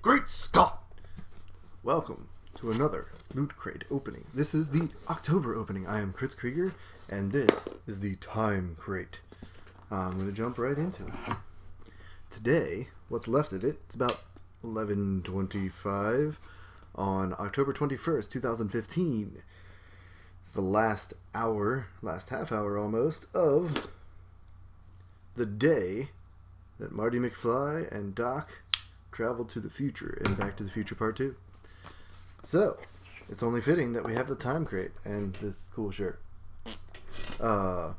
Great Scott! Welcome to another Loot Crate opening. This is the October opening. I am Chris Krieger, and this is the Time Crate. I'm going to jump right into it. Today, what's left of it, it's about 11:25 on October 21st, 2015. It's the last hour, last half hour almost, of the day that Marty McFly and Doc traveled to the future in Back to the Future Part 2. So, it's only fitting that we have the Time Crate and this cool shirt. I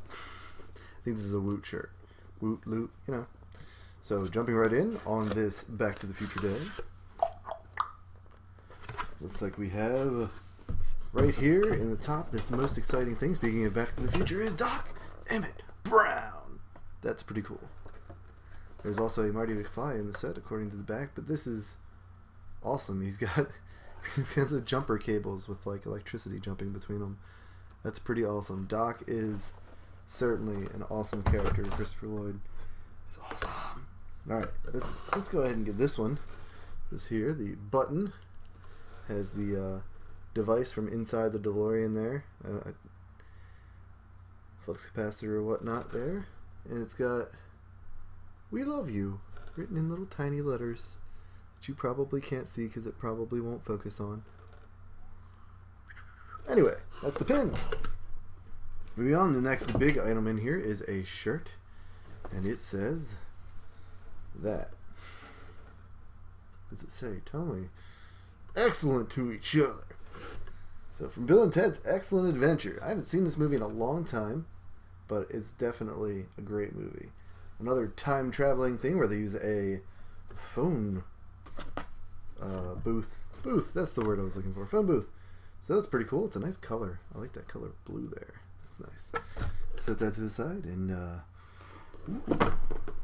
think this is a Woot shirt. Woot, loot, you know. So, jumping right in on this Back to the Future day. Looks like we have right here in the top, this most exciting thing, speaking of Back to the Future, is Doc Emmett Brown. That's pretty cool. There's also a Marty McFly in the set, according to the back, but this is awesome. He's got the jumper cables with like electricity jumping between them. That's pretty awesome. Doc is certainly an awesome character. Christopher Lloyd is awesome. All right, let's go ahead and get this one. This here, the button has the device from inside the DeLorean there, flux capacitor or whatnot there, and it's got "We love you" written in little tiny letters that you probably can't see because it probably won't focus on. Anyway, that's the pin. Moving on, the next big item in here is a shirt, and it says that. What does it say? Tell me. Excellent to each other. So, from Bill and Ted's Excellent Adventure. I haven't seen this movie in a long time, but it's definitely a great movie. Another time traveling thing where they use a phone booth. That's the word I was looking for. Phone booth. So that's pretty cool. It's a nice color. I like that color blue there. That's nice. Set that to the side, and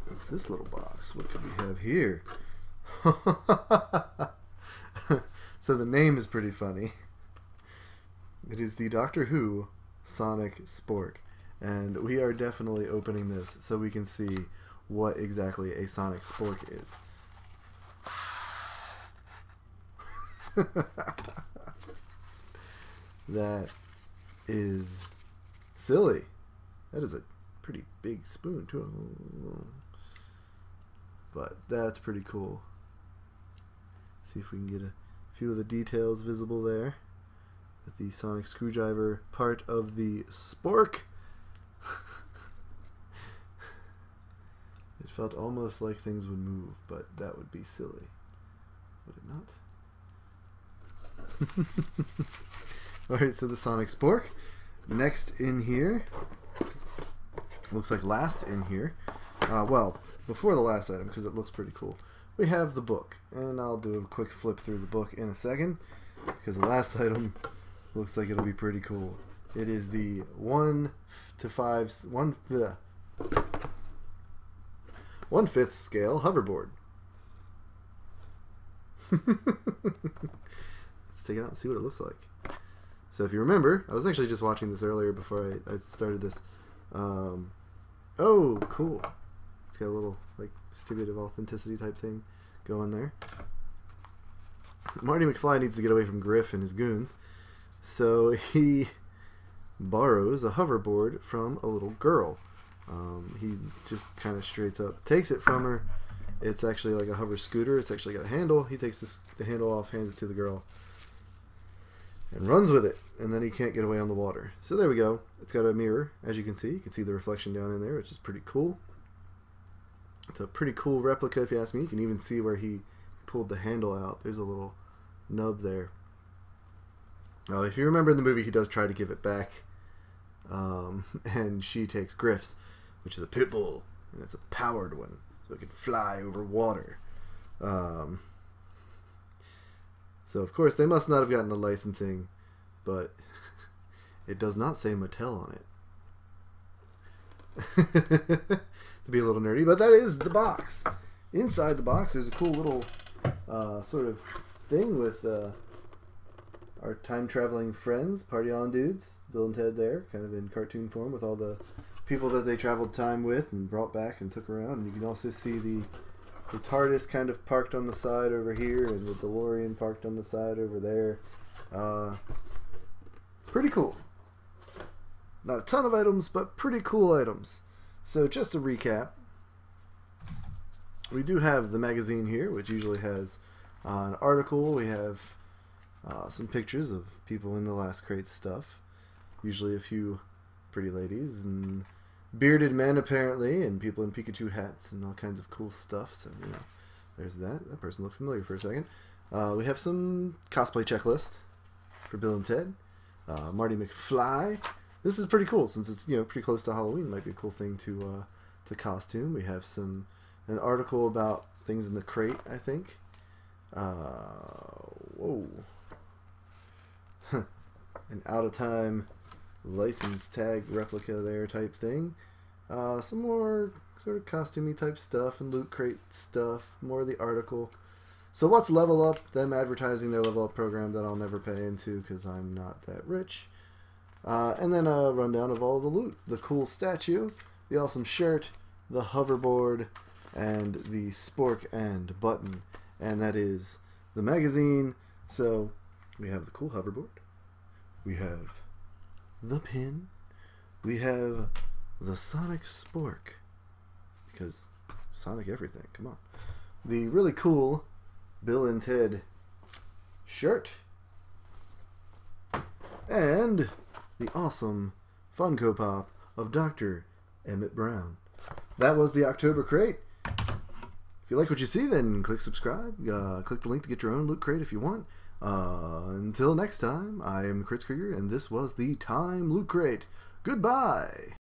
what's this little box? What could we have here? So the name is pretty funny. It is the Doctor Who Sonic Spork. And we are definitely opening this so we can see what exactly a Sonic Spork is. That is silly. That is a pretty big spoon too. But that's pretty cool. See if we can get a few of the details visible there. With the sonic screwdriver part of the spork. It felt almost like things would move, but that would be silly. Would it not? Alright, so the Sonic Spork. Next in here, looks like last in here, well, before the last item, because it looks pretty cool, we have the book. And I'll do a quick flip through the book in a second, because the last item looks like it'll be pretty cool. It is the 1/5 scale hoverboard. Let's take it out and see what it looks like. So if you remember, I was actually just watching this earlier before I started this. Oh, cool. It's got a little like certificate of authenticity type thing going there. Marty McFly needs to get away from Griff and his goons, so he borrows a hoverboard from a little girl. He just kind of straight up takes it from her. It's actually like a hover scooter. It's actually got a handle. He takes the handle off, hands it to the girl, and runs with it. And then he can't get away on the water. So there we go. It's got a mirror, as you can see. You can see the reflection down in there, which is pretty cool. It's a pretty cool replica, if you ask me. You can even see where he pulled the handle out. There's a little nub there. If you remember in the movie, he does try to give it back. And she takes Griff's, which is a pit bull, and it's a powered one, so it can fly over water. So of course they must not have gotten a licensing, but it does not say Mattel on it. To be a little nerdy, but that is the box. Inside the box, there's a cool little sort of thing with our time-traveling friends, Party On Dudes, Bill and Ted there, kind of in cartoon form with all the people that they traveled time with and brought back and took around. And you can also see the The TARDIS kind of parked on the side over here, and the DeLorean parked on the side over there. Pretty cool. Not a ton of items, but pretty cool items. So just to recap, we do have the magazine here, which usually has an article. We have some pictures of people in the Last Crate stuff. Usually a few pretty ladies and bearded men apparently, and people in Pikachu hats and all kinds of cool stuff. So, you know, there's that. That person looked familiar for a second. We have some cosplay checklist for Bill and Ted. Marty McFly. This is pretty cool since it's, you know, pretty close to Halloween. Might be a cool thing to costume. We have an article about things in the crate, I think. Whoa. An out of time license tag replica there type thing. Some more sort of costumey type stuff and loot crate stuff. More of the article. So what's Level Up? Them advertising their Level Up program that I'll never pay into because I'm not that rich. And then a rundown of all the loot. The cool statue, the awesome shirt, the hoverboard, and the spork and button. And that is the magazine. So we have the cool hoverboard. We have the pin. We have the Sonic spork. Because Sonic everything, come on. The really cool Bill and Ted shirt. And the awesome Funko Pop of Dr. Emmett Brown. That was the October crate. If you like what you see, then click subscribe. Click the link to get your own loot crate if you want. Until next time, I am Chris Krieger, and this was the Time Loot Crate. Goodbye!